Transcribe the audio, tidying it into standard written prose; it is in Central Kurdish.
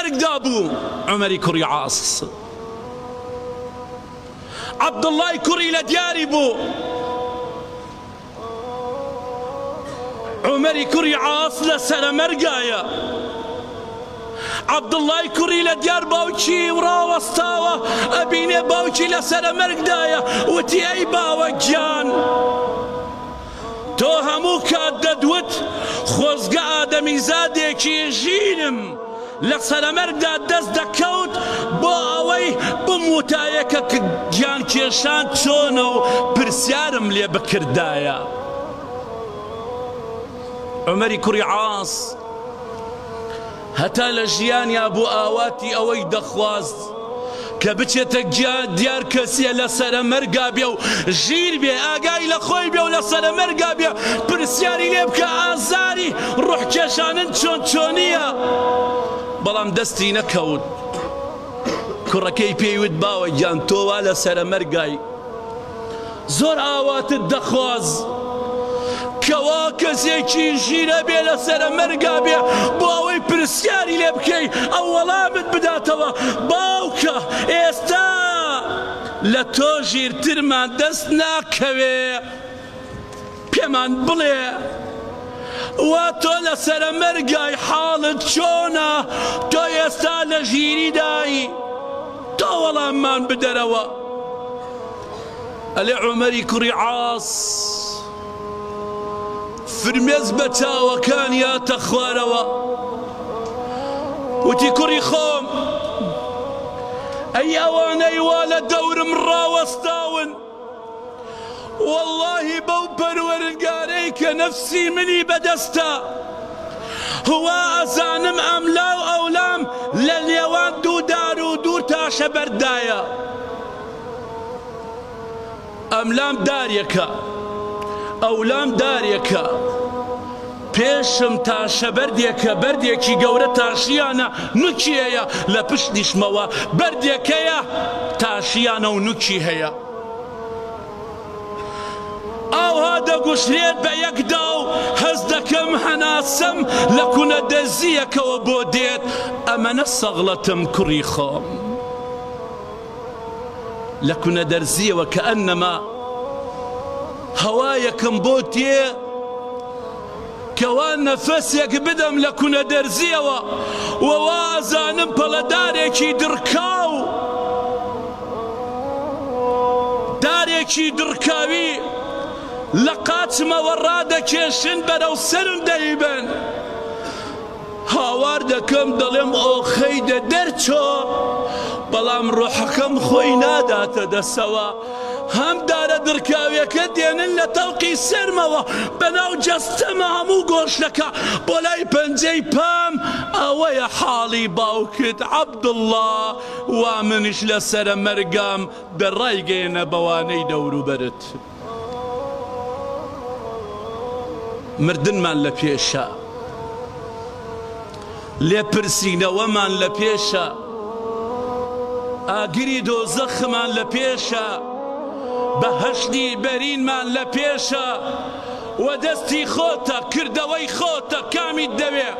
مەرگدا بوو عومەری کوڕی عاص. عەبدوڵڵای کوڕی لە دیاری بوو، عومەری کوڕی عاص لە سەرەمەرگایە. عەبدوڵڵای کوڕی لە دیار باوکی ڕاوەستاوە، ئەبینێ باوکی لە سەرەمەرگدایە، وتی ئەی باوە گیان، تۆ هەموو کات دەدوت خۆزگە ئادەمیزادێکی ژینم لە سەرەمەرگدا دەست دەکەوت بۆ ئەوەی بموتایە کە گیان کێشان چۆنە و پرسیارم لێ بکردایە. عومەری کوڕی عاص هەتا لە ژیانیا بۆ ئاواتی ئەوەی دەخواست کە بچێتە دیار کەسیە لە سەرەمەرگا بێ و ژیر بێ، ئاگای لە خۆی بێ و لە سەرەمەرگا بێ، پرسیاری لێ بکە ئازاری ڕوحکێشانن چۆن چۆنیە. بەڵام دەستی نەکەوت. کوڕەکەی پێیوت باوە گیان تۆ وا لە سەرەمەرگای، زۆر ئاواتت دەخواست کەوا کەسێکی ژیرە بێ لە سەرەمەرگا بێ بۆ ئەوەی پرسیاری لێ بکەی ئەو وەڵامت بداتەوە. باوکە ئێستا لە تۆ ژیرترمان دەست ناکەوێ، پێمان بڵێ وا تۆ لە سەرەمەرگای حاڵت چۆنە، تۆ ئێستا لە ژیری دایی، تۆ وەڵاممان بدەرەوە. ئەلێ عومەری کوڕی عاص فرمێز بە چاوەکانی هاتە خوارەوە، وتی کوڕی خۆم، ئەی ئەوانەی وا لە دەورم ڕاوەستاون، وەڵڵاهی بەو پەروەردگارەی کە نەفسی منی بەدەستە، هوا ئەزانم ئەملاو ئەولام لە نێوان دوو دار و دوو تاشە بەردایە. ئەملام دارێکە، ئەولام دارێکە، پێشم تاشە بەردێکە، بەردێکی گەورە تاشیانە نوکی هەیە، لە پشتیشمەوە بەردێکەیە تاشیانە و نوکی هەیە. ئاوها دەگوشرێت بە یەکدا و هەز دەکەم هەناسەم لە کوونە دەزیەکەوە بۆ دێت، ئەمەنە سەغڵەتم کوڕی خۆم. لە کوونە دەرزیەوە کە ئەنەما هەوایەکم بۆ تێ کەوا نەفەسێک بدەم لە کوونە دەرزیەوە، وەوا ئەزانم پەڵەدارێکی دڕکاو، دارێکی دڕکاوی لە قاچمەوە ڕادەکێشن بەرەو سرم دەیبن. هاوار دەکەم دەڵێم ئۆخەی دەرچۆ، بەڵام ڕۆحەکەم خۆی ناداتە دەسەوە. هەم دارە دڕکاویەکە دێنن لە تەڵقی سەرمەوە بەناو جەستەمە هەموو گۆشتەکە بۆ لای پەنجەی پام. ئەوەیە حاڵی باوکت عەبدوڵڵا، وا منیش لە سەرەمەرگام دەڕایگەێنە بەوانەی دەوروبەرت. مردنمان لە پێشە، لێپرسینەوەمان لە پێشە، ئاگری دۆزەخمان لە پێشە، بەهەشتی بەرینمان لە پێشە، وە دەستی خۆتە، کردەوەی خۆتە، کامیت دەوێ.